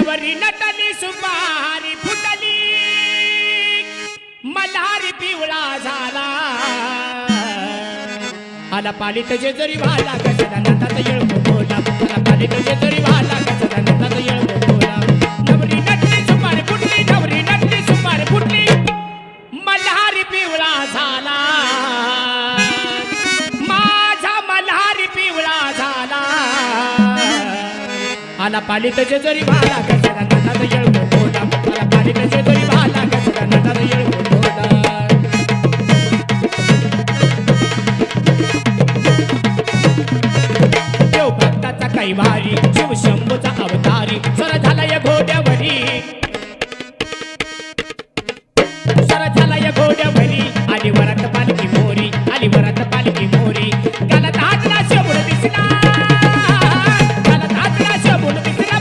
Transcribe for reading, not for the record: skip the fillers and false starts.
नवरी नटली सुपारी फुटली मल्हारी पिवळा झाला आला पालित जेजुरी भाला गजाननाचा येळको बोला आला पालित जेजुरी भाला गजाननाचा येळको बोला नवरी नटली सुपारी फुटली नवरी नटली सुपारी फुटली मल्हारी पिवळा झाला माझा मल्हारी पिवळा झाला आला पालित जेजुरी भाला गजाननाचा येळको बोला आला पालित जेजुरी भाला गजाननाचा येळको बोला देव भक्ताचा कैवारी शिव शंभूचा अवतारी स्वर झाला